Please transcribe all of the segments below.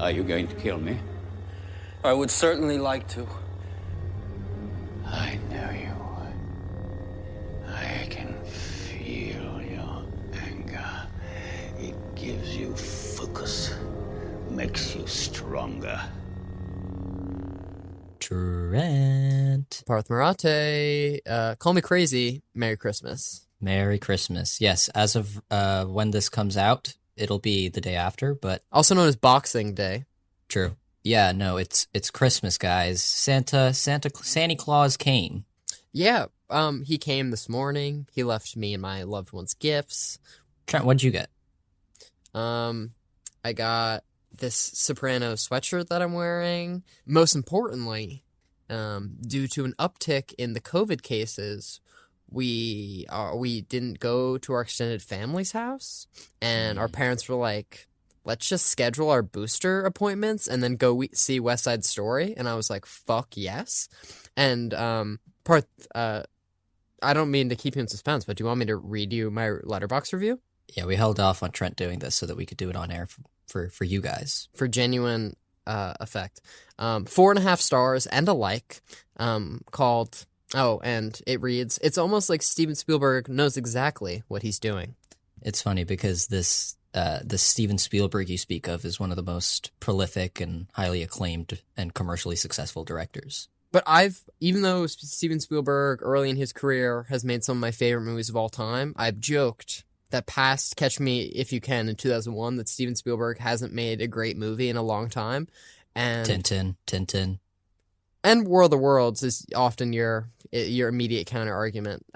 Are you going to kill me? I would certainly like to. I know you would. I can feel your anger. It gives you focus, makes you stronger. Trent. Parth Marathe, call me crazy. Merry Christmas. Merry Christmas. Yes, as of when this comes out, it'll be the day after, but... Also known as Boxing Day. True. Yeah, no, it's Christmas, guys. Santa Claus came. Yeah, he came this morning. He left me and my loved ones gifts. Trent, what'd you get? I got this soprano sweatshirt that I'm wearing. Most importantly, due to an uptick in the COVID cases, we didn't go to our extended family's house, and our parents were like, let's just schedule our booster appointments and then go see West Side Story. And I was like, fuck yes. And Parth, I don't mean to keep you in suspense, but do you want me to read you my Letterboxd review? Yeah, we held off on Trent doing this so that we could do it on air for you guys. For genuine effect. 4.5 stars and a like, called... Oh, and it reads, it's almost like Steven Spielberg knows exactly what he's doing. It's funny because this Steven Spielberg you speak of is one of the most prolific and highly acclaimed and commercially successful directors. But even though Steven Spielberg early in his career has made some of my favorite movies of all time, I've joked that past Catch Me If You Can in 2001 that Steven Spielberg hasn't made a great movie in a long time. And Tintin. And War of the Worlds is often your immediate counter argument.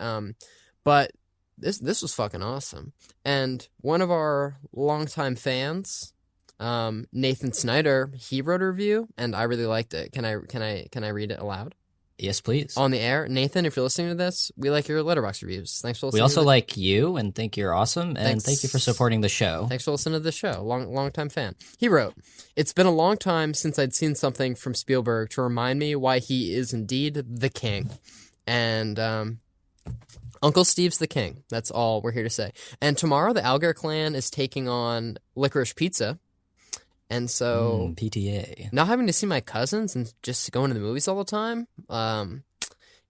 But this was fucking awesome. And one of our longtime fans, Nathan Snyder, he wrote a review, and I really liked it. Can I read it aloud? Yes, please. On the air. Nathan, if you're listening to this, we like your Letterboxd reviews. Thanks for listening. We also like you and think you're awesome, and thank you for supporting the show. Thanks for listening to the show. Long time fan. He wrote, it's been a long time since I'd seen something from Spielberg to remind me why he is indeed the king. And Uncle Steve's the king. That's all we're here to say. And tomorrow the Algar clan is taking on Licorice Pizza. And so, PTA. Not having to see my cousins and just going to the movies all the time,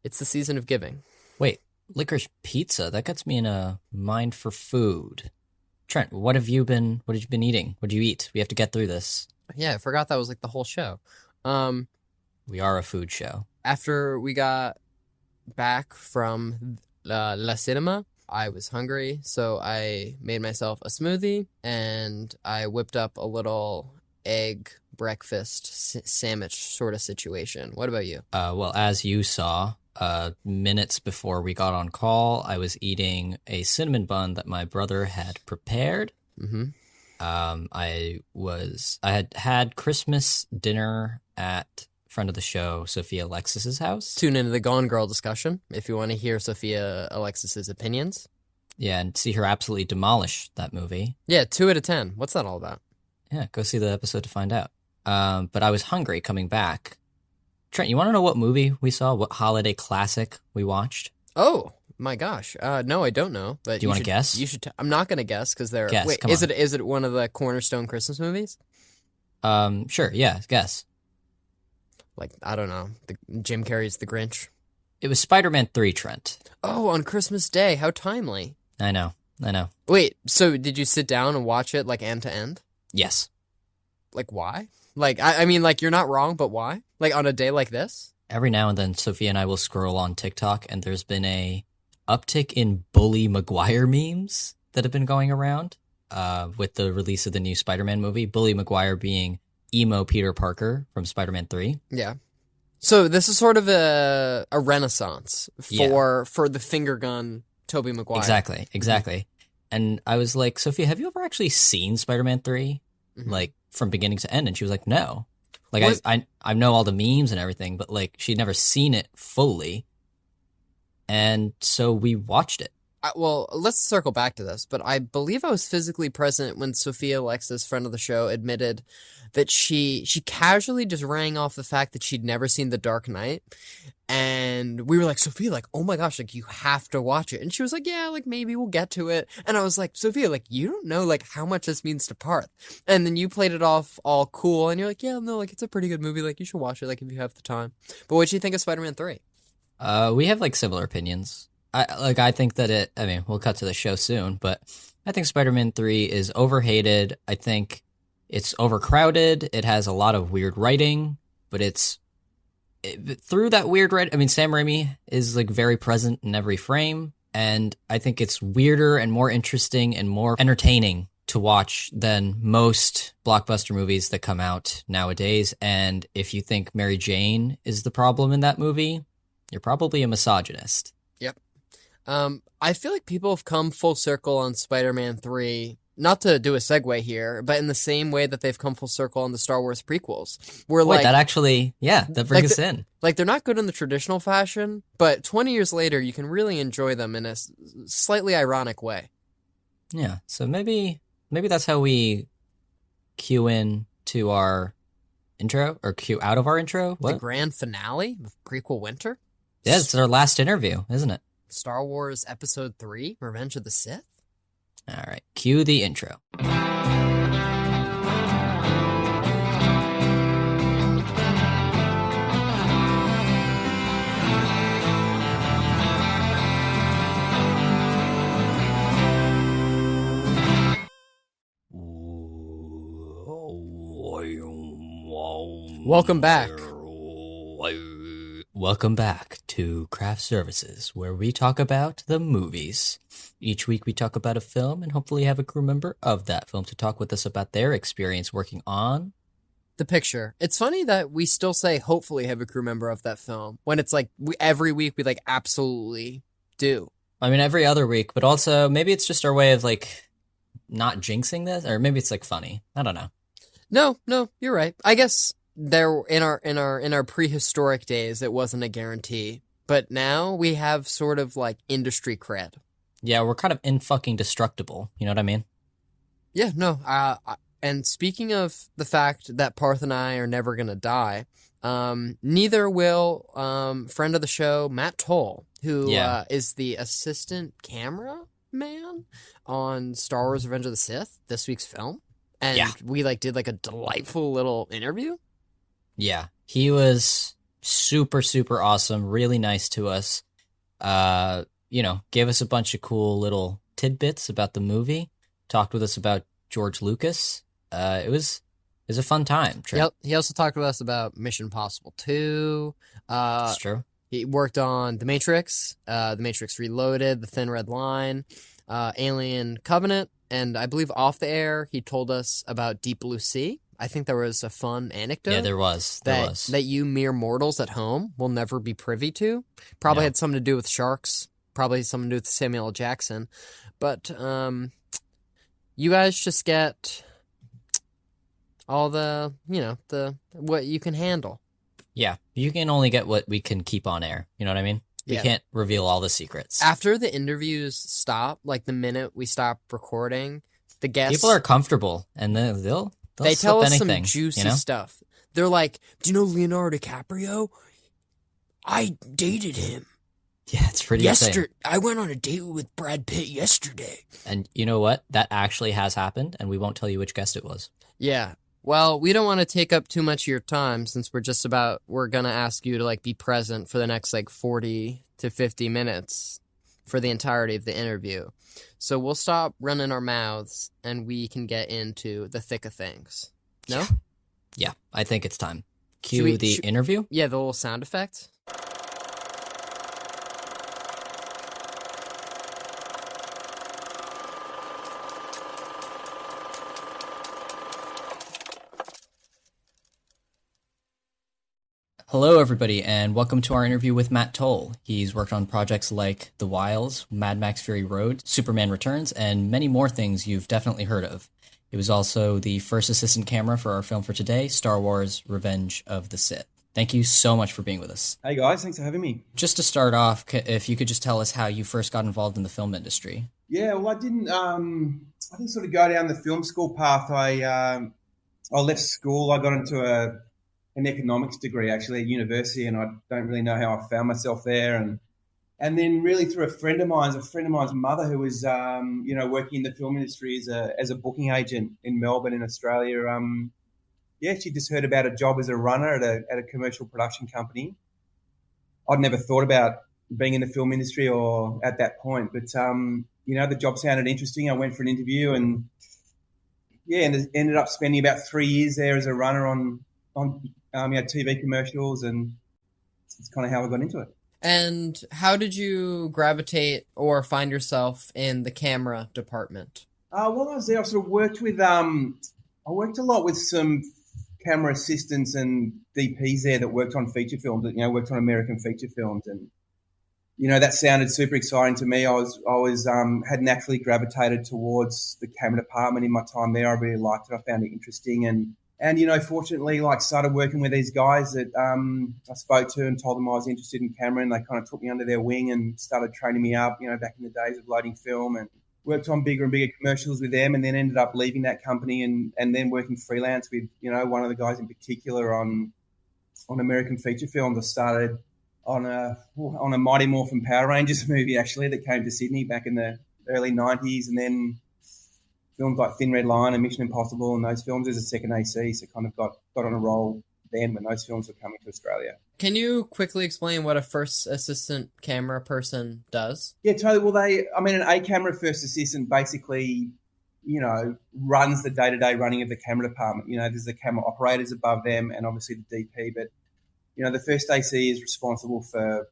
it's the season of giving. Wait, Licorice Pizza? That gets me in a mind for food. Trent, what have you been eating? What did you eat? We have to get through this. Yeah, I forgot that was like the whole show. We are a food show. After we got back from La Cinema, I was hungry, so I made myself a smoothie, and I whipped up a little egg breakfast sandwich sort of situation. What about you? Well, as you saw, minutes before we got on call, I was eating a cinnamon bun that my brother had prepared. Mm-hmm. I had Christmas dinner at friend of the show, Sophia Alexis's house. Tune into the Gone Girl discussion if you want to hear Sophia Alexis's opinions. Yeah, and see her absolutely demolish that movie. Yeah, 2 out of 10. What's that all about? Yeah, go see the episode to find out. But I was hungry coming back. Trent, you want to know what movie we saw? What holiday classic we watched? Oh, my gosh. No, I don't know. But do you want to guess? You should. I'm not going to guess because they're... Guess, wait, is it one of the Cornerstone Christmas movies? Sure, yeah, guess. Like, I don't know, Jim Carrey's The Grinch. It was Spider-Man 3, Trent. Oh, on Christmas Day. How timely. I know. Wait, so did you sit down and watch it, like, end to end? Yes. Like, why? Like, I mean, like, you're not wrong, but why? Like, on a day like this? Every now and then, Sophia and I will scroll on TikTok, and there's been a uptick in Bully Maguire memes that have been going around with the release of the new Spider-Man movie. Bully Maguire being emo Peter Parker from Spider-Man 3. Yeah. So this is sort of a renaissance for the finger gun Tobey Maguire. Exactly. Mm-hmm. And I was like, Sophia, have you ever actually seen Spider-Man 3? Mm-hmm. Like, from beginning to end? And she was like, no. Like, I know all the memes and everything, but, like, she'd never seen it fully. And so we watched it. Well, let's circle back to this, but I believe I was physically present when Sophia Alexis, friend of the show, admitted that she casually just rang off the fact that she'd never seen The Dark Knight, and we were like, Sophia, like, oh my gosh, like, you have to watch it, and she was like, yeah, like, maybe we'll get to it, and I was like, Sophia, like, you don't know, like, how much this means to Parth, and then you played it off all cool, and you're like, yeah, no, like, it's a pretty good movie, like, you should watch it, like, if you have the time. But what'd you think of Spider-Man 3? We have like similar opinions. I think that we'll cut to the show soon, but I think Spider-Man 3 is overhated. I think it's overcrowded. It has a lot of weird writing, but through that weird writing, Sam Raimi is like very present in every frame, and I think it's weirder and more interesting and more entertaining to watch than most blockbuster movies that come out nowadays. And if you think Mary Jane is the problem in that movie, you're probably a misogynist. Yep. I feel like people have come full circle on Spider-Man 3, not to do a segue here, but in the same way that they've come full circle on the Star Wars prequels. That brings us in. Like, they're not good in the traditional fashion, but 20 years later, you can really enjoy them in a slightly ironic way. Yeah, so maybe that's how we cue in to our intro, or cue out of our intro. What? The grand finale of Prequel Winter? Yeah, it's our last interview, isn't it? Star Wars Episode 3, Revenge of the Sith? All right, cue the intro. Welcome back. Welcome back to Craft Services, where we talk about the movies. Each week we talk about a film and hopefully have a crew member of that film to talk with us about their experience working on the picture. It's funny that we still say hopefully have a crew member of that film when it's like every week we like absolutely do. Every other week, but also maybe it's just our way of like not jinxing this, or maybe it's like funny. I don't know. No, you're right. I guess there in our prehistoric days it wasn't a guarantee, but now we have sort of like industry cred. Yeah, we're kind of indestructible. You know what I mean? Yeah, no. And speaking of the fact that Parth and I are never gonna die, neither will friend of the show Matt Toll, who is the assistant camera man on Star Wars: Revenge of the Sith, this week's film, and we did a delightful little interview. Yeah, he was super, super awesome, really nice to us. Gave us a bunch of cool little tidbits about the movie, talked with us about George Lucas. It was a fun time. Trent. He also talked with us about Mission Impossible 2. That's true. He worked on The Matrix, The Matrix Reloaded, The Thin Red Line, Alien Covenant, and I believe off the air he told us about Deep Blue Sea. I think there was a fun anecdote. Yeah, there was. That you mere mortals at home will never be privy to. Probably had something to do with sharks. Probably something to do with Samuel L. Jackson. But you guys just get all the what you can handle. Yeah, you can only get what we can keep on air. You know what I mean? We can't reveal all the secrets. After the interviews stop, like the minute we stop recording, the guests... People are comfortable, and they'll tell us anything, some juicy stuff. They're like, do you know Leonardo DiCaprio? I dated him. Yeah, it's pretty insane. I went on a date with Brad Pitt yesterday. And you know what? That actually has happened, and we won't tell you which guest it was. Yeah. Well, we don't want to take up too much of your time since we're going to ask you to be present for the next 40 to 50 minutes for the entirety of the interview. So we'll stop running our mouths and we can get into the thick of things. No? Yeah, I think it's time. Cue the interview? Yeah, the little sound effect. Hello, everybody, and welcome to our interview with Matt Toll. He's worked on projects like The Wilds, Mad Max Fury Road, Superman Returns, and many more things you've definitely heard of. He was also the first assistant camera for our film for today, Star Wars: Revenge of the Sith. Thank you so much for being with us. Hey guys, thanks for having me. Just to start off, if you could just tell us how you first got involved in the film industry. Yeah, well, I didn't sort of go down the film school path. I left school. I got into an economics degree actually at university, and I don't really know how I found myself there. And then really through a friend of mine's mother who was working in the film industry as a booking agent in Melbourne in Australia. She just heard about a job as a runner at a commercial production company. I'd never thought about being in the film industry or at that point, but the job sounded interesting. I went for an interview and ended up spending about 3 years there as a runner on TV commercials, and it's kind of how I got into it. And how did you gravitate or find yourself in the camera department? While I was there, I sort of worked with I worked a lot with some camera assistants and DPs there that worked on feature films, worked on American feature films, and that sounded super exciting to me. I was had naturally gravitated towards the camera department in my time there. I really liked it. I found it interesting, and fortunately, started working with these guys that I spoke to and told them I was interested in camera, and they kind of took me under their wing and started training me up. Back in the days of loading film, and worked on bigger and bigger commercials with them, and then ended up leaving that company and then working freelance with one of the guys in particular on American feature films. I started on a Mighty Morphin Power Rangers movie actually that came to Sydney back in the early 90s, and then films like Thin Red Line and Mission Impossible and those films as a second AC, so kind of got on a roll then when those films were coming to Australia. Can you quickly explain what a first assistant camera person does? Yeah, totally. Well, an A-camera first assistant basically, runs the day-to-day running of the camera department. There's the camera operators above them and obviously the DP, but, the first AC is responsible for,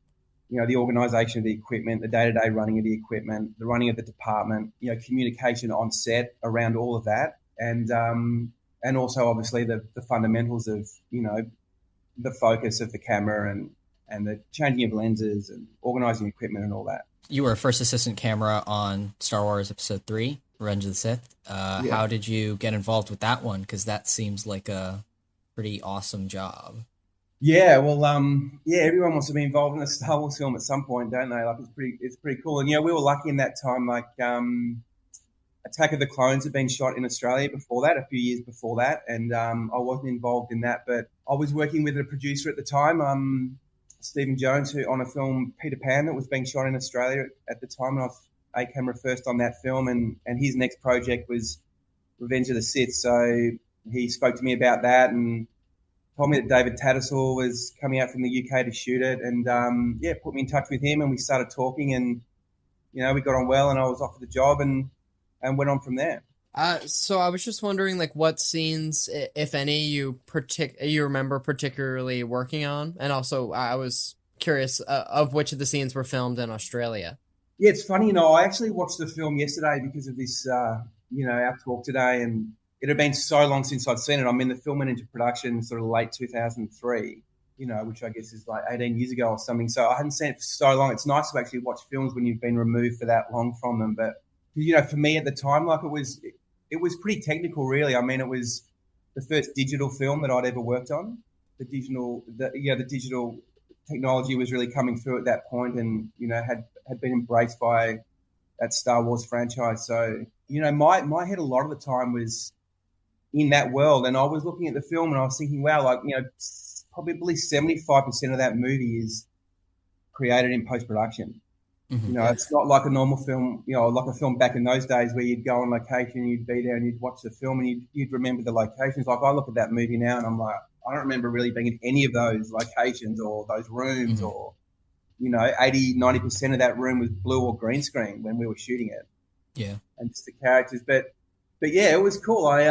the organisation of the equipment, the day-to-day running of the equipment, the running of the department, communication on set around all of that, and also obviously the fundamentals of, the focus of the camera and the changing of lenses and organising equipment and all that. You were a first assistant camera on Star Wars Episode 3, Revenge of the Sith. How did you get involved with that one? Because that seems like a pretty awesome job. Yeah, well, everyone wants to be involved in a Star Wars film at some point, don't they? It's pretty cool. And, we were lucky in that time, Attack of the Clones had been shot in Australia before that, a few years before that, and I wasn't involved in that, but I was working with a producer at the time, Stephen Jones, who on a film Peter Pan that was being shot in Australia at the time, and I was A-camera first on that film, and his next project was Revenge of the Sith, so he spoke to me about that and told me that David Tattersall was coming out from the UK to shoot it, and put me in touch with him, and we started talking, and we got on well, and I was offered the job and went on from there. So I was just wondering, what scenes, if any, you remember particularly working on, and also I was curious of which of the scenes were filmed in Australia. Yeah, it's funny, I actually watched the film yesterday because of this, our talk today, and it had been so long since I'd seen it. I mean, the film went into production sort of late 2003, which I guess is 18 years ago or something. So I hadn't seen it for so long. It's nice to actually watch films when you've been removed for that long from them. But, for me at the time, it was pretty technical, really. I mean, it was the first digital film that I'd ever worked on. The digital technology was really coming through at that point, and had been embraced by that Star Wars franchise. So my head a lot of the time was in that world, and I was looking at the film and I was thinking, wow, probably 75% of that movie is created in post production. Mm-hmm. It's not like a normal film, like a film back in those days where you'd go on location, you'd be there and you'd watch the film and you'd remember the locations. Like I look at that movie now and I'm like, I don't remember really being in any of those locations or those rooms, or, 80-90% of that room was blue or green screen when we were shooting it. Yeah. And just the characters. But yeah, it was cool. I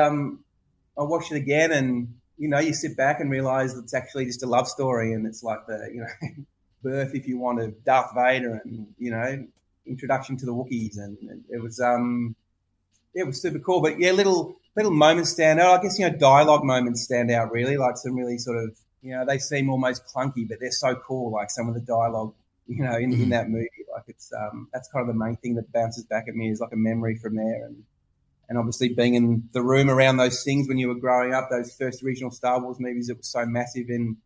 watched it again and, you sit back and realize it's actually just a love story, and it's like the, birth, if you want, of Darth Vader, and introduction to the Wookiees, and it was super cool. But yeah, little moments stand out. I guess dialogue moments stand out really, like some really sort of they seem almost clunky, but they're so cool. Like some of the dialogue in that movie, like it's that's kind of the main thing that bounces back at me is like a memory from there, and obviously being in the room around those things when you were growing up, those first original Star Wars movies, it was so massive in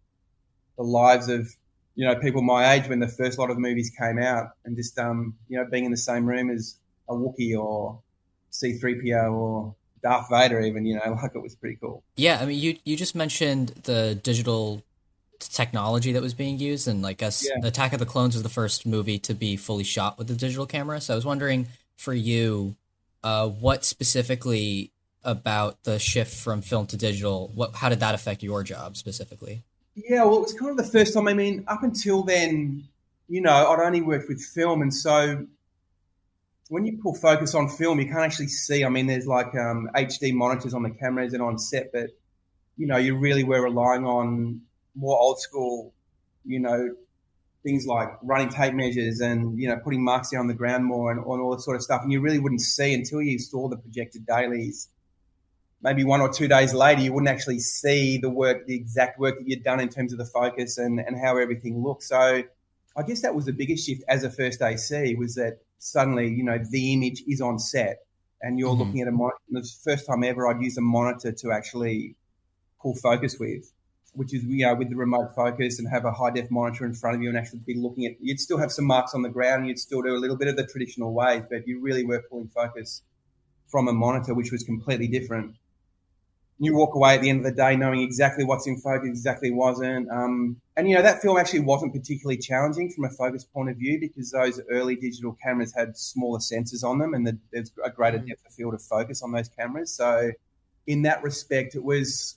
the lives of, you know, people my age when the first lot of movies came out, and just, you know, being in the same room as a Wookiee or C-3PO or Darth Vader even, you know, like it was pretty cool. Yeah, I mean, you just mentioned the digital technology that was being used, and like Attack of the Clones was the first movie to be fully shot with the digital camera. So I was wondering for you, what specifically about the shift from film to digital, how did that affect your job specifically? Yeah, well, it was kind of the first time. I mean, up until then, you know, I'd only worked with film, and so when you pull focus on film, you can't actually see. I mean, there's like HD monitors on the cameras and on set, but, you know, you really were relying on more old school, you know, things like running tape measures and, you know, putting marks down on the ground more and all that sort of stuff. And you really wouldn't see until you saw the projected dailies. Maybe 1 or 2 days later, you wouldn't actually see the exact work that you'd done in terms of the focus and how everything looked. So I guess that was the biggest shift as a first AC, was that suddenly, you know, the image is on set and you're looking at a monitor. It was the first time ever I'd use a monitor to actually pull focus with, which is, you know, with the remote focus, and have a high-def monitor in front of you and actually be looking at, you'd still have some marks on the ground, you'd still do a little bit of the traditional ways, but you really were pulling focus from a monitor, which was completely different. You walk away at the end of the day knowing exactly what's in focus, exactly wasn't. And, you know, that film actually wasn't particularly challenging from a focus point of view, because those early digital cameras had smaller sensors on them, and there's a greater depth of field of focus on those cameras. So in that respect, it was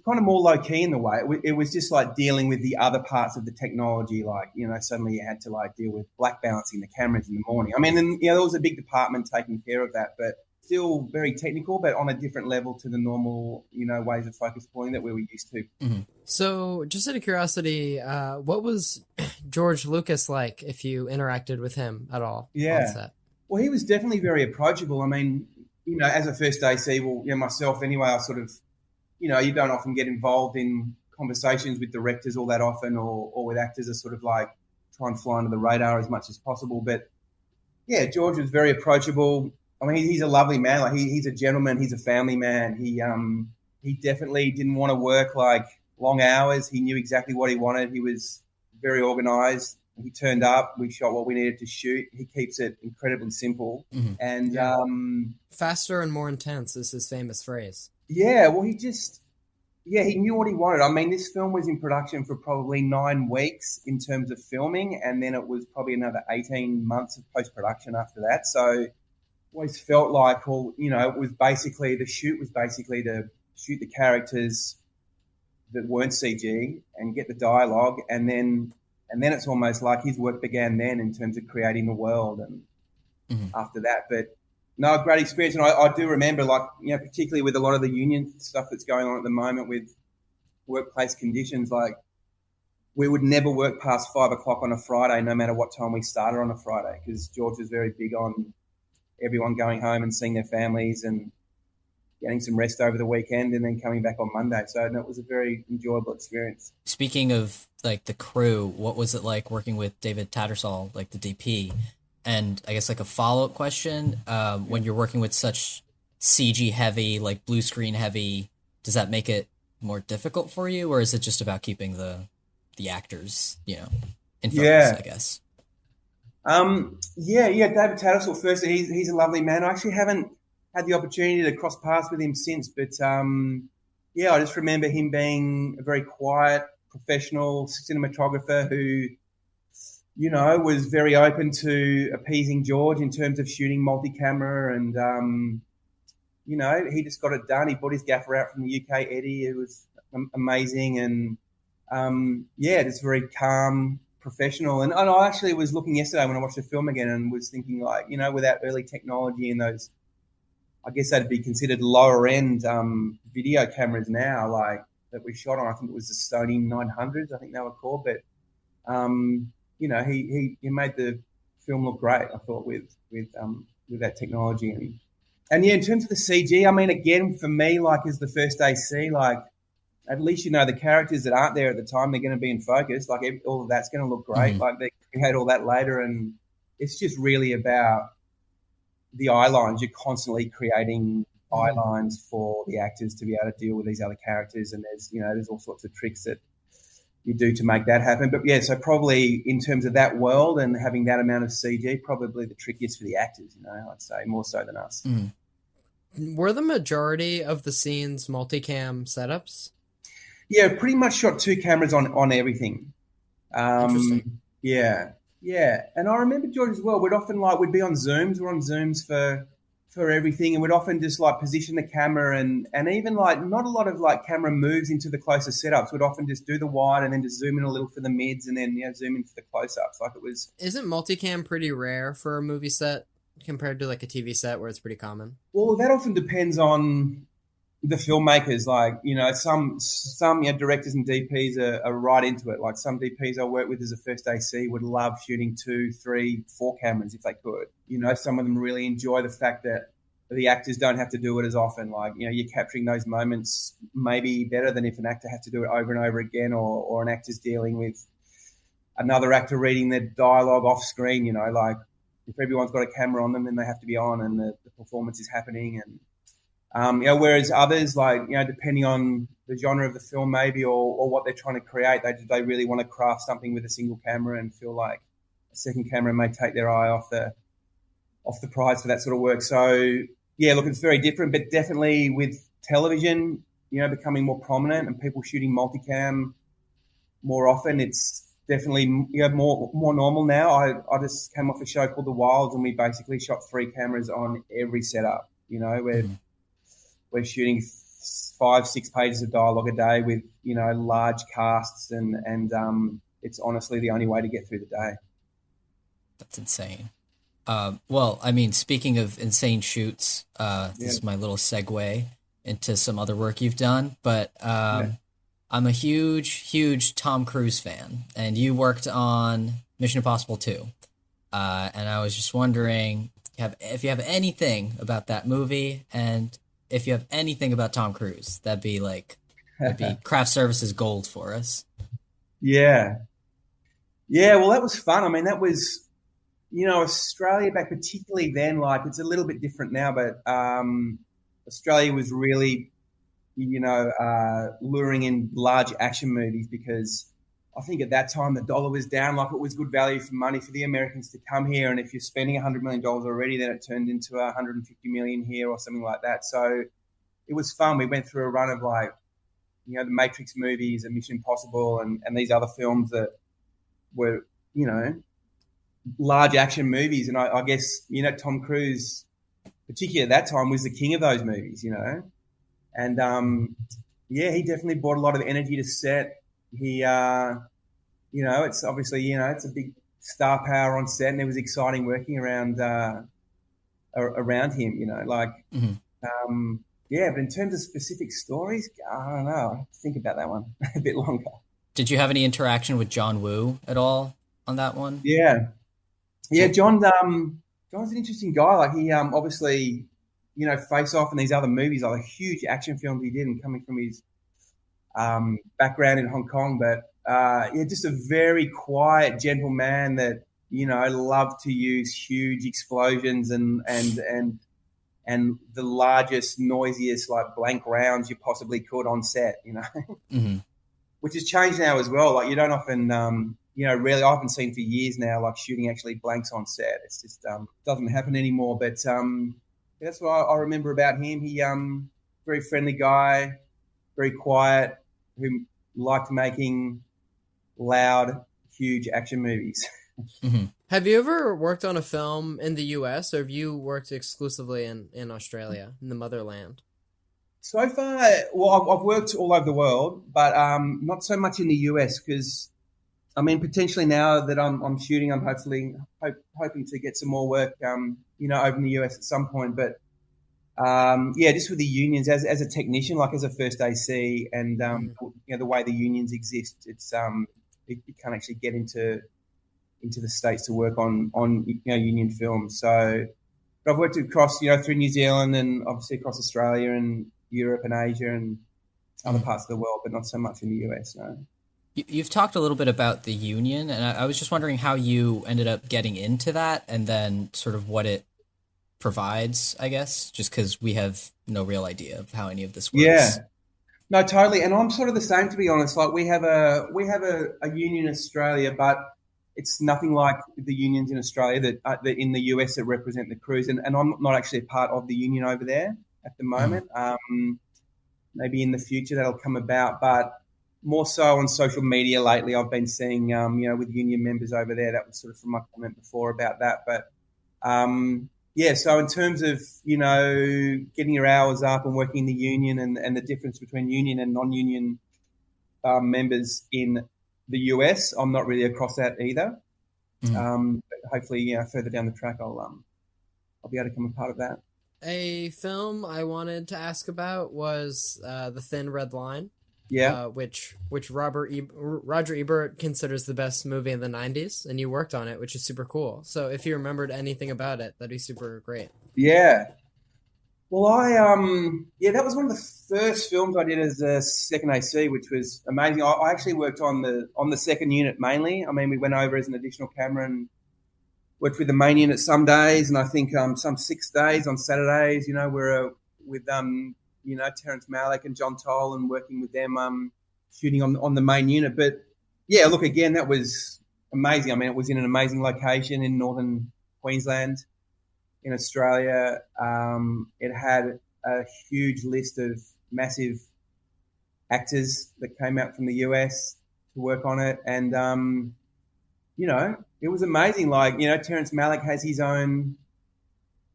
kind of more low-key in the way. It was just like dealing with the other parts of the technology, like, you know, suddenly you had to like deal with black balancing the cameras in the morning. I mean, and, you know, there was a big department taking care of that, but still very technical, but on a different level to the normal, you know, ways of focus pulling that we were used to. So just out of curiosity, what was George Lucas like if you interacted with him at all on set? Well, he was definitely very approachable. I mean, you know, as a first AC, well, you know, myself anyway, I sort of, you know, you don't often get involved in conversations with directors all that often, or with actors, are sort of like try and fly under the radar as much as possible. But yeah, George was very approachable. I mean, he's a lovely man. Like he's a gentleman. He's a family man. He definitely didn't want to work like long hours. He knew exactly what he wanted. He was very organized. He turned up. We shot what we needed to shoot. He keeps it incredibly simple. And faster and more intense is his famous phrase. Yeah, well, he knew what he wanted. I mean, this film was in production for probably 9 weeks in terms of filming, and then it was probably another 18 months of post-production after that. So always felt like, well, you know, it was basically, the shoot was basically to shoot the characters that weren't CG and get the dialogue, and then it's almost like his work began then in terms of creating the world and after that. But no, great experience. And I do remember, like, you know, particularly with a lot of the union stuff that's going on at the moment with workplace conditions, like we would never work past 5 o'clock on a Friday, no matter what time we started on a Friday, because George was very big on everyone going home and seeing their families and getting some rest over the weekend and then coming back on Monday. So no, it was a very enjoyable experience. Speaking of like the crew, what was it like working with David Tattersall, like the DP? And I guess like a follow-up question, when you're working with such CG heavy, like blue screen heavy, does that make it more difficult for you, or is it just about keeping the actors, you know, in focus, I guess? David Tattersall, first, he's a lovely man. I actually haven't had the opportunity to cross paths with him since, but I just remember him being a very quiet, professional cinematographer who, you know, was very open to appeasing George in terms of shooting multi-camera, and you know, he just got it done. He brought his gaffer out from the UK, Eddie. It was amazing, and just very calm, professional. And I actually was looking yesterday when I watched the film again and was thinking, like, you know, without early technology and those, I guess that'd be considered lower end video cameras now, like that we shot on. I think it was the Sony 900s, I think they were called. But you know, he made the film look great, I thought, with that technology. And yeah, in terms of the CG, I mean, again, for me, like as the first AC, like at least you know the characters that aren't there at the time, they're going to be in focus. Like all of that's going to look great. Like they create all that later, and it's just really about the eye lines. You're constantly creating eye lines for the actors to be able to deal with these other characters, and there's all sorts of tricks that you do to make that happen. But yeah, so probably in terms of that world and having that amount of CG, probably the trickiest for the actors, I'd say more so than us. Were the majority of the scenes multicam setups? Yeah, pretty much shot 2 cameras on everything. Interesting. Yeah. And I remember, George, as well, we'd often we'd be on Zooms. We're on Zooms for everything, and we'd often just position the camera and even not a lot of camera moves into the closer setups. We'd often just do the wide and then just zoom in a little for the mids and then zoom in for the close-ups. Isn't multicam pretty rare for a movie set compared to a TV set where it's pretty common? Well, that often depends on the filmmakers. Some directors and DPs are right into it. Some DPs I work with as a first AC would love shooting 2, 3, 4 cameras if they could. Some of them really enjoy the fact that the actors don't have to do it as often. You're capturing those moments maybe better than if an actor had to do it over and over again, or an actor's dealing with another actor reading their dialogue off screen. If everyone's got a camera on them, then they have to be on and the performance is happening. And whereas others, depending on the genre of the film maybe or what they're trying to create, they really want to craft something with a single camera and feel like a second camera may take their eye off the prize for that sort of work. So, yeah, look, it's very different, but definitely with television, becoming more prominent and people shooting multicam more often, it's definitely more normal now. I just came off a show called The Wilds and we basically shot 3 cameras on every setup. We're shooting 5-6 pages of dialogue a day with large casts and it's honestly the only way to get through the day. That's insane. Well, I mean, speaking of insane shoots, this is my little segue into some other work you've done, but I'm a huge Tom Cruise fan, and you worked on Mission Impossible 2. And I was just wondering if you have anything about that movie, and if you have anything about Tom Cruise, that'd be craft services gold for us. Yeah, well, that was fun. I mean, that was, Australia back particularly then, it's a little bit different now, but Australia was really, luring in large action movies because I think at that time the dollar was down, it was good value for money for the Americans to come here. And if you're spending $100 million already, then it turned into $150 million here or something like that. So it was fun. We went through a run of the Matrix movies and Mission Impossible and these other films that were, large action movies. And I guess, Tom Cruise, particularly at that time, was the king of those movies, And, he definitely brought a lot of energy to set. He, it's obviously, it's a big star power on set, and it was exciting working around him, but in terms of specific stories, I don't know. I have to think about that one a bit longer. Did you have any interaction with John Woo at all on that one? Yeah, John's an interesting guy. He obviously, Face Off and these other movies, huge action films he did, and coming from his background in Hong Kong, but just a very quiet, gentle man that loved to use huge explosions and the largest, noisiest blank rounds you possibly could on set. Mm-hmm. Which has changed now as well. You don't often, rarely. I haven't seen for years now shooting actually blanks on set. It's just doesn't happen anymore. But that's what I remember about him. He very friendly guy, very quiet, who liked making loud, huge action movies. Mm-hmm. Have you ever worked on a film in the U.S. or have you worked exclusively in Australia, in the motherland? So far, well, I've worked all over the world, but not so much in the US because, potentially now that I'm shooting, I'm hoping to get some more work, over in the US at some point. But just with the unions as a technician, as a first AC, and the way the unions exist, it's you can't actually get into the States to work on union films. So, but I've worked across through New Zealand and obviously across Australia and Europe and Asia and other parts of the world, but not so much in the US. No. You've talked a little bit about the union, and I was just wondering how you ended up getting into that, and then sort of what it provides, I guess, just because we have no real idea of how any of this works. No, totally. And I'm sort of the same, to be honest. Like we have a union in Australia, but it's nothing like the unions in Australia that in the US that represent the crews. And I'm not actually a part of the union over there at the moment. Maybe in the future that'll come about, but more so on social media lately, I've been seeing, with union members over there. That was sort of from my comment before about that. But so in terms of, getting your hours up and working in the union and the difference between union and non-union members in the US, I'm not really across that either. But hopefully, further down the track, I'll be able to become a part of that. A film I wanted to ask about was The Thin Red Line. Yeah. Which Roger Ebert considers the best movie in the 90s, and you worked on it, which is super cool. So if you remembered anything about it, that'd be super great. Yeah. Well, that was one of the first films I did as a second AC, which was amazing. I actually worked on the second unit mainly. I mean, we went over as an additional camera and worked with the main unit some days, and I think some 6 days on Saturdays. We're with Terrence Malick and John Toll and working with them shooting on the main unit. But yeah, look, again, that was amazing. I mean, it was in an amazing location in northern Queensland in Australia. It had a huge list of massive actors that came out from the US to work on it. And, it was amazing. Like, Terrence Malick has his own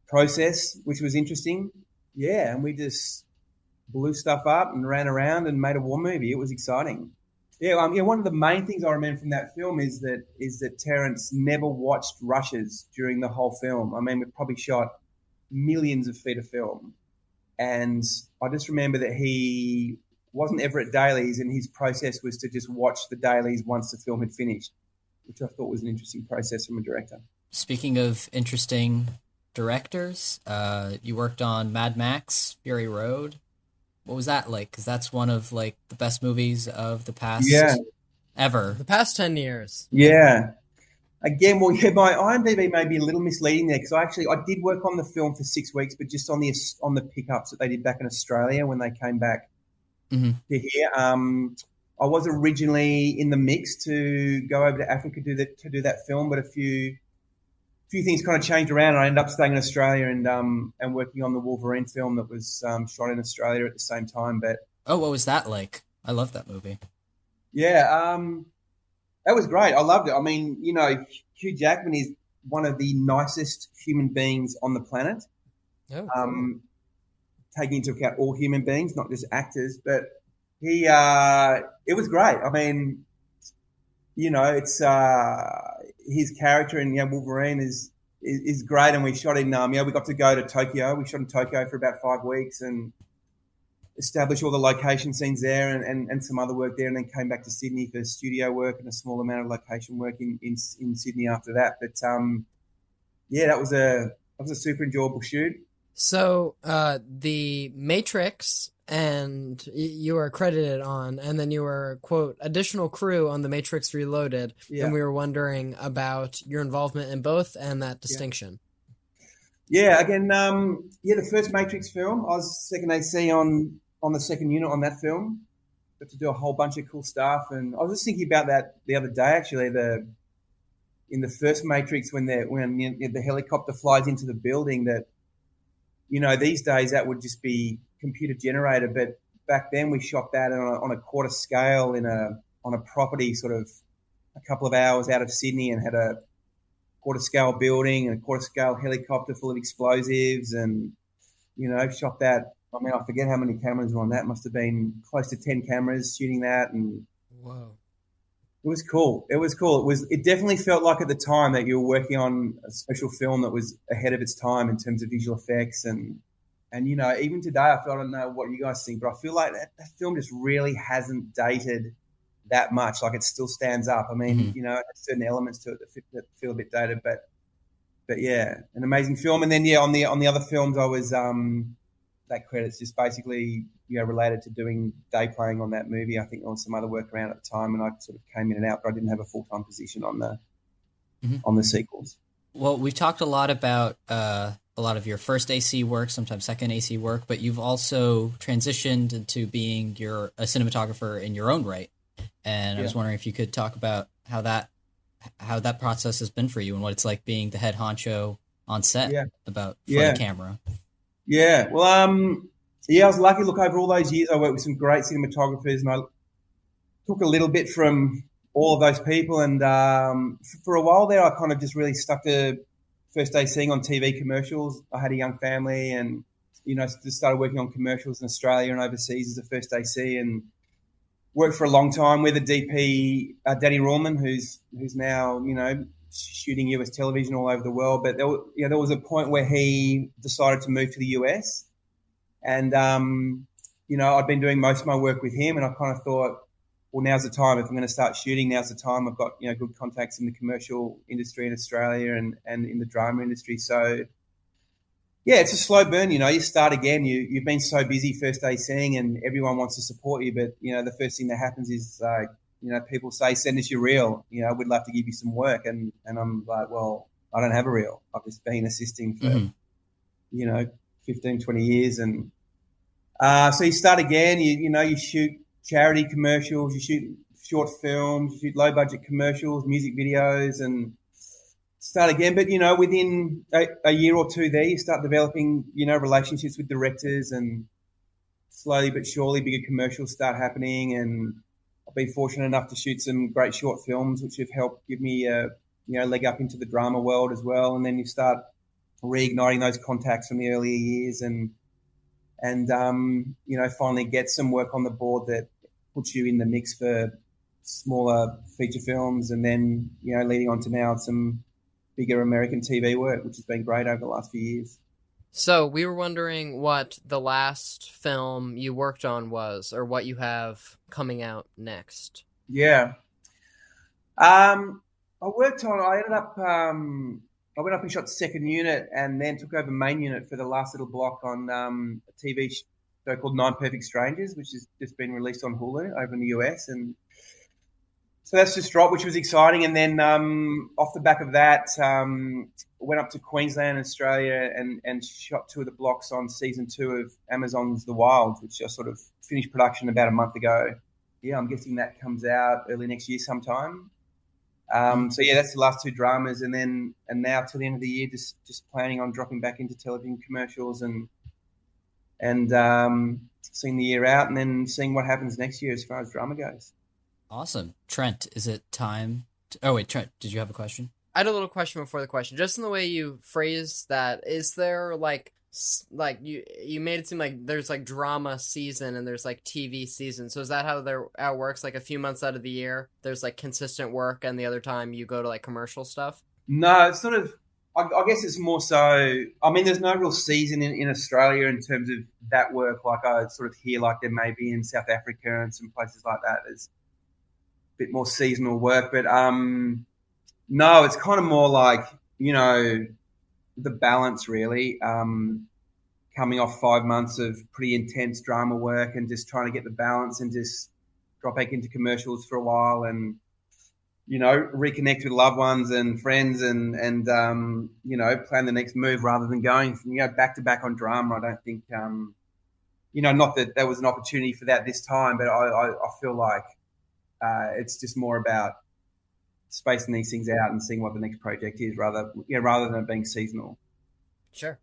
process, which was interesting. Yeah, and we just blew stuff up and ran around and made a war movie. It was exciting. Yeah, one of the main things I remember from that film is that Terrence never watched rushes during the whole film. I mean, we probably shot millions of feet of film. And I just remember that he wasn't ever at dailies, and his process was to just watch the dailies once the film had finished, which I thought was an interesting process from a director. Speaking of interesting directors, you worked on Mad Max, Fury Road. What was that like? Because that's one of the best movies of the past ever. The past 10 years. Yeah. Again, my IMDb may be a little misleading there because I did work on the film for 6 weeks, but just on the pickups that they did back in Australia when they came back to here. I was originally in the mix to go over to Africa to do that film, but a few things kind of changed around, and I ended up staying in Australia and working on the Wolverine film that was shot in Australia at the same time. But what was that like? I love that movie. Yeah, that was great. I loved it. I mean, Hugh Jackman is one of the nicest human beings on the planet. Oh, cool. Taking into account all human beings, not just actors, but it was great. I mean, it's his character in Wolverine is great, and we shot in we got to go to Tokyo. We shot in Tokyo for about 5 weeks and established all the location scenes there and some other work there, and then came back to Sydney for studio work and a small amount of location work in Sydney after that. But that was a super enjoyable shoot. So the Matrix, and you were credited on, and then you were, quote, additional crew on The Matrix Reloaded, and we were wondering about your involvement in both and that distinction. Yeah, again, the first Matrix film, I was second AC on the second unit on that film. Got to do a whole bunch of cool stuff, and I was just thinking about that the other day, actually, in the first Matrix when the helicopter flies into the building, that, these days that would just be computer generated, but back then we shot that on a quarter scale on a property sort of a couple of hours out of Sydney, and had a quarter scale building and a quarter scale helicopter full of explosives, and shot that. I mean, I forget how many cameras were on that. Must have been close to 10 cameras shooting that, and whoa, it was cool. It definitely felt like at the time that you were working on a special film that was ahead of its time in terms of visual effects. And even today, I don't know what you guys think, but I feel like that film just really hasn't dated that much. Like, it still stands up. I mean, certain elements to it that feel a bit dated, but yeah, an amazing film. And then, on the other films, I was, that credit's just basically, related to doing day playing on that movie. I think there was some other work around at the time, and I sort of came in and out, but I didn't have a full-time position on the sequels. Well, we've talked a lot about a lot of your first AC work, sometimes second AC work, but you've also transitioned into being a cinematographer in your own right. And I was wondering if you could talk about how that process has been for you and what it's like being the head honcho on set for the camera. Yeah. Well, I was lucky. Look, over all those years, I worked with some great cinematographers, and I took a little bit from all of those people. And for a while there, I kind of just really stuck to first day seeing on TV commercials. I had a young family, and just started working on commercials in Australia and overseas as a first AC, and worked for a long time with a DP, Danny Rawman, who's now shooting US television all over the world. But there was a point where he decided to move to the US, and I'd been doing most of my work with him, and I kind of thought, well, now's the time. If I'm going to start shooting, now's the time. I've got good contacts in the commercial industry in Australia and in the drama industry. So yeah, it's a slow burn. You start again. You've been so busy first day seeing, and everyone wants to support you. But the first thing that happens is people say, "Send us your reel. We'd love to give you some work." And I'm like, well, I don't have a reel. I've just been assisting for 15, 20 years, and so you start again. You shoot charity commercials, you shoot short films, you shoot low budget commercials, music videos, and start again. But within a year or two there, you start developing relationships with directors, and slowly but surely bigger commercials start happening. And I've been fortunate enough to shoot some great short films which have helped give me a leg up into the drama world as well. And then you start reigniting those contacts from the earlier years, and finally get some work on the board that puts you in the mix for smaller feature films, and then leading on to now some bigger American TV work, which has been great over the last few years. So we were wondering what the last film you worked on was, or what you have coming out next. Yeah. I went up and shot second unit, and then took over main unit for the last little block on a TV show called Nine Perfect Strangers, which has just been released on Hulu over in the US. And so that's just dropped, which was exciting. And then off the back of that, went up to Queensland, Australia, and shot 2 of the blocks on season 2 of Amazon's The Wilds, which I sort of finished production about a month ago. Yeah, I'm guessing that comes out early next year sometime. So yeah, that's the last 2 dramas, and now till the end of the year, just planning on dropping back into television commercials and seeing the year out, and then seeing what happens next year as far as drama goes. Awesome. Trent, is it time? Trent, did you have a question? I had a little question before the question. Just in the way you phrased that, is there like you made it seem like there's like drama season and there's like TV season. So is that how it works? Like a few months out of the year, there's like consistent work, and the other time you go to like commercial stuff? No, it's sort of, I guess it's more so, I mean, there's no real season in Australia in terms of that work. Like I sort of hear like there may be in South Africa and some places like that. There's a bit more seasonal work, but no, it's kind of more like, the balance really, coming off 5 months of pretty intense drama work and just trying to get the balance and just drop back into commercials for a while and, reconnect with loved ones and friends and plan the next move rather than going, back to back on drama. I don't think, not that there was an opportunity for that this time, but I feel like it's just more about spacing these things out and seeing what the next project is rather than it being seasonal. Sure.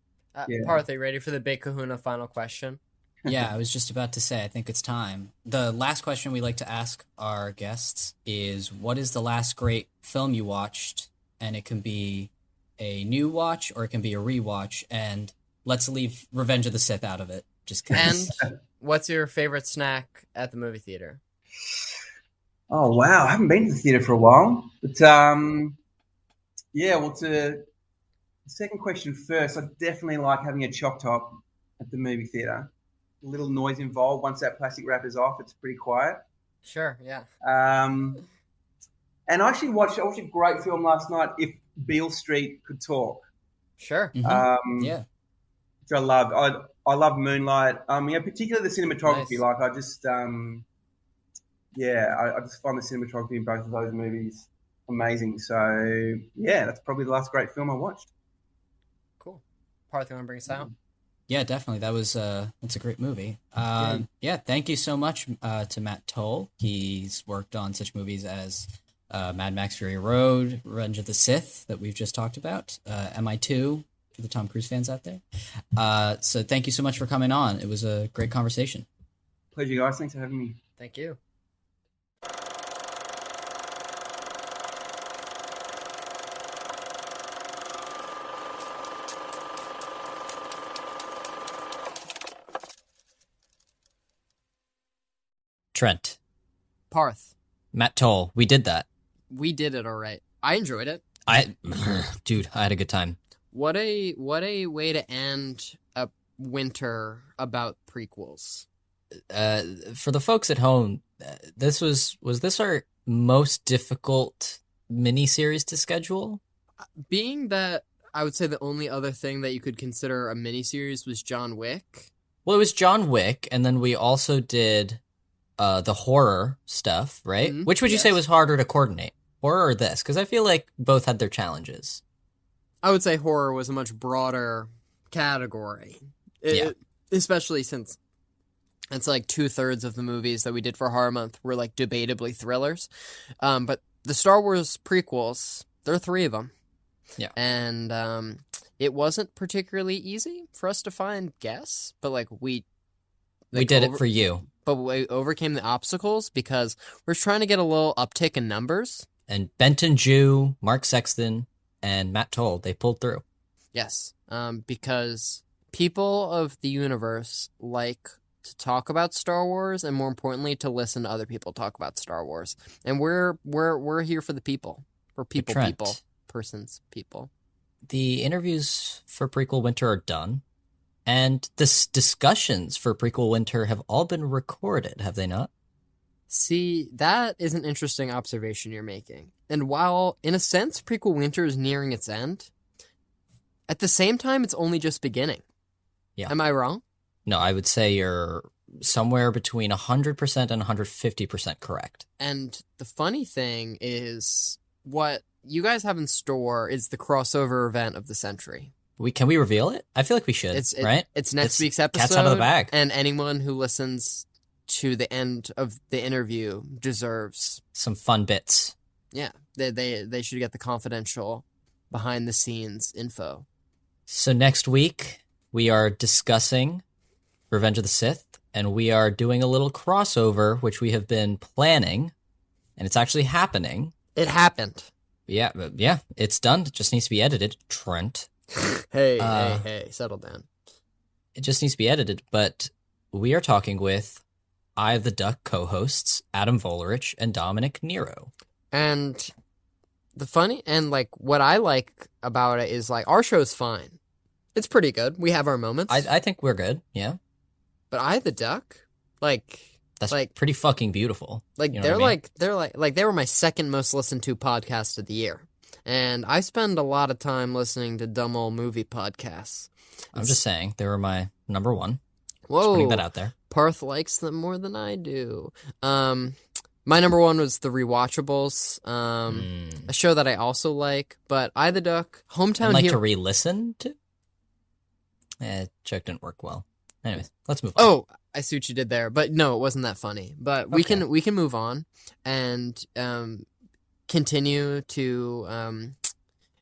Parth, are you ready for the big kahuna final question? Yeah, I was just about to say, I think it's time. The last question we like to ask our guests is, what is the last great film you watched? And it can be a new watch or it can be a rewatch. And let's leave Revenge of the Sith out of it. Just 'cause. And what's your favorite snack at the movie theater? Oh, wow. I haven't been to the theater for a while. But, to the second question first, I definitely like having a choc top at the movie theater. A little noise involved. Once that plastic wrap is off, it's pretty quiet. Sure, yeah. And I actually watched a great film last night, If Beale Street Could Talk. Sure. Mm-hmm. Yeah. Which I loved. I love Moonlight. Particularly the cinematography. Nice. Like I just, I just find the cinematography in both of those movies amazing. So yeah, that's probably the last great film I watched. Cool. Parth, you want to bring us out? Yeah, definitely. That's a great movie. Yeah, thank you so much to Matt Toll. He's worked on such movies as Mad Max Fury Road, Revenge of the Sith that we've just talked about, MI2 for the Tom Cruise fans out there. So thank you so much for coming on. It was a great conversation. Pleasure, guys. Thanks for having me. Thank you. Trent. Parth. Matt Toll. We did that. We did it all right. I enjoyed it. Dude, I had a good time. What a way to end a winter about prequels. For the folks at home, was this our most difficult miniseries to schedule? Being that I would say the only other thing that you could consider a miniseries was John Wick. Well, it was John Wick, and then we also did the horror stuff, right? Mhm, Which would you say was harder to coordinate? Horror or this? Because I feel like both had their challenges. I would say horror was a much broader category. Especially since it's like 2/3 of the movies that we did for Horror Month were like debatably thrillers. But the Star Wars prequels, there are 3 of them. Yeah. And it wasn't particularly easy for us to find guests, but like we did it for you. But we overcame the obstacles because we're trying to get a little uptick in numbers. And Benton Jew, Mark Sexton, and Matt Toll, they pulled through. Yes, because people of the universe like to talk about Star Wars, and more importantly, to listen to other people talk about Star Wars. And we're here for the people. We're people, persons, people. The interviews for Prequel Winter are done, and the discussions for Prequel Winter have all been recorded, have they not? See, that is an interesting observation you're making. And while, in a sense, Prequel Winter is nearing its end, at the same time, it's only just beginning. Yeah. Am I wrong? No, I would say you're somewhere between 100% and 150% correct. And the funny thing is, what you guys have in store is the crossover event of the century. Can we reveal it? I feel like we should, right? It's next week's episode. Cat's out of the bag. And anyone who listens to the end of the interview deserves some fun bits. Yeah, they should get the confidential behind the scenes info. So next week we are discussing Revenge of the Sith, and we are doing a little crossover, which we have been planning, and it's actually happening. It happened. Yeah, it's done. It just needs to be edited. Trent. Hey, settle down. It just needs to be edited, but we are talking with Eye of the Duck co-hosts Adam Volerich and Dominic Nero. And the funny and like what I like about it is like our show's fine. It's pretty good. We have our moments. I think we're good. Yeah. But Eye of the Duck, that's pretty fucking beautiful. Like you know they were my second most listened to podcast of the year. And I spend a lot of time listening to dumb old movie podcasts. I'm just saying, they were my number one. Whoa. Just putting that out there. Parth likes them more than I do. My number one was The Rewatchables, a show that I also like. But Eye of the Duck, Hometown I'd like Hero... to re-listen to? Joke didn't work well. Anyways, let's move on. Oh, I see what you did there. But no, it wasn't that funny. But we can move on and continue to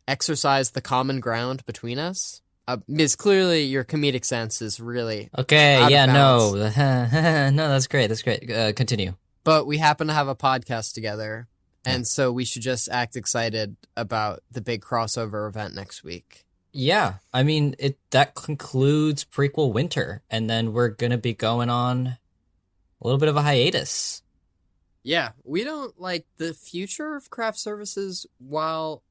exercise the common ground between us. Because clearly your comedic sense is really okay. Yeah, no, no, that's great. That's great. Continue. But we happen to have a podcast together, and so we should just act excited about the big crossover event next week. Yeah, I mean that concludes Prequel Winter, and then we're gonna be going on a little bit of a hiatus. Yeah, we don't like the future of craft services while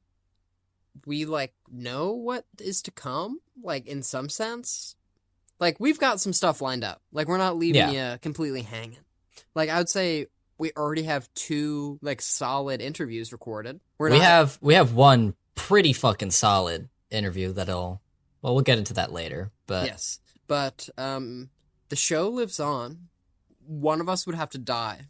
we know what is to come, in some sense. We've got some stuff lined up. We're not leaving you completely hanging. I would say we already have 2 solid interviews recorded. We have one pretty fucking solid interview we'll get into that later. But yes. But the show lives on. One of us would have to die.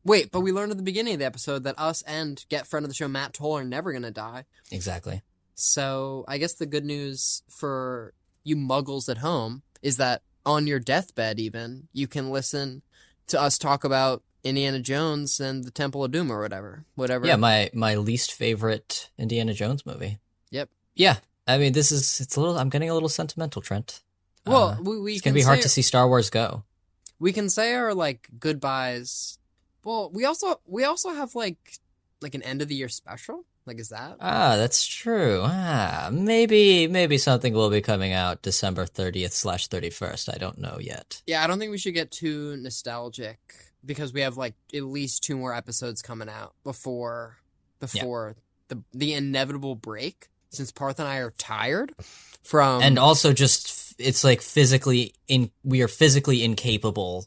Wait, but we learned at the beginning of the episode that us and friend of the show Matt Toll are never going to die. Exactly. So I guess the good news for you muggles at home, is that on your deathbed even, you can listen to us talk about Indiana Jones and the Temple of Doom or whatever. Yeah, my least favorite Indiana Jones movie. Yep. Yeah, I mean, I'm getting a little sentimental, Trent. Well, it's gonna be hard to see Star Wars go. We can say our like goodbyes. Well, we also have like an end of the year special. Like, is that? That's true. Maybe something will be coming out December 30th/31st. I don't know yet. Yeah, I don't think we should get too nostalgic because we have like at least 2 more episodes coming out before the inevitable break. Since Parth and I are tired from, and also just it's like we are physically incapable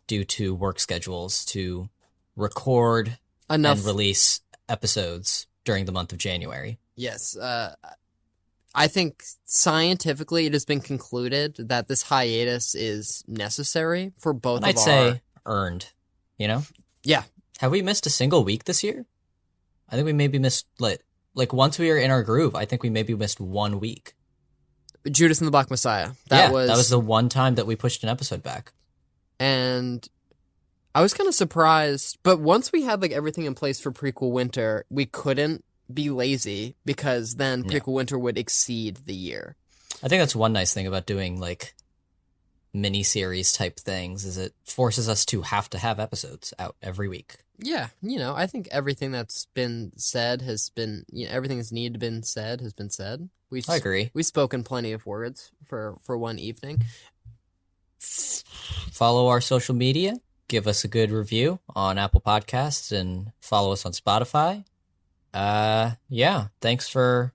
due to work schedules to record and release episodes during the month of January. Yes, I think scientifically it has been concluded that this hiatus is necessary for both. I'd say earned. You know? Yeah. Have we missed a single week this year? I think we maybe missed like once we are in our groove, I think we maybe missed 1 week. Judas and the Black Messiah. That was the one time that we pushed an episode back. And I was kind of surprised, but once we had like everything in place for Prequel Winter, we couldn't be lazy because then Prequel Winter would exceed the year. I think that's one nice thing about doing like mini-series type things is it forces us to have episodes out every week. Yeah, I think everything that's been said has been, everything that's needed to been said has been said. I agree. We've spoken plenty of words for one evening. Follow our social media. Give us a good review on Apple Podcasts and follow us on Spotify. Thanks for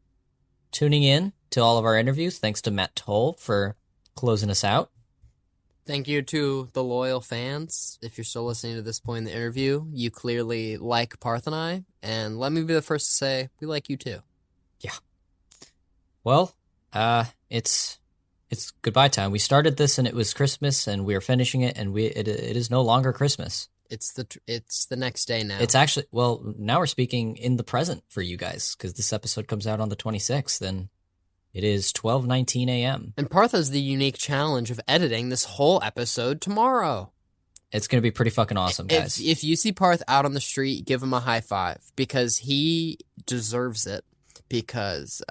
tuning in to all of our interviews. Thanks to Matt Toll for closing us out. Thank you to the loyal fans. If you're still listening to this point in the interview, you clearly like Parth and I, and let me be the first to say we like you too. Yeah. Well, it's goodbye time. We started this and it was Christmas, and we are finishing it, and it is no longer Christmas. It's the next day now. It's actually now we're speaking in the present for you guys because this episode comes out on the 26th, and it is 12:19 a.m. And Parth has the unique challenge of editing this whole episode tomorrow. It's going to be pretty fucking awesome, guys. If you see Parth out on the street, give him a high five because he deserves it. Because,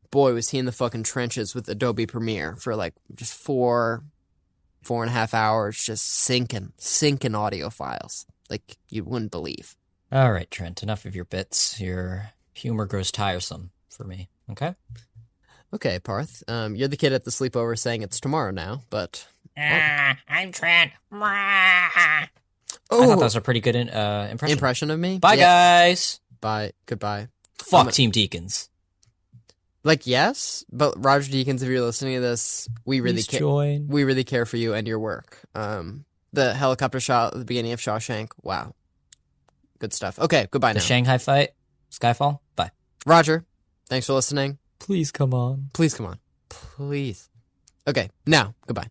boy, was he in the fucking trenches with Adobe Premiere for like just 4.5 hours, just sinking audio files like you wouldn't believe. All right, Trent, enough of your bits. Your humor grows tiresome for me, okay? Okay, Parth. You're the kid at the sleepover saying it's tomorrow now, but... I'm Trent. I thought that was a pretty good impression of me? Bye, guys! Bye. Goodbye. Fuck Team Deacons. Like, yes, but Roger Deakins, if you're listening to this, we really care. We really care for you and your work. The helicopter shot at the beginning of Shawshank, wow. Good stuff. Okay, goodbye now. The Shanghai fight, Skyfall, bye. Roger, thanks for listening. Please come on. Please come on. Please. Okay, now, goodbye.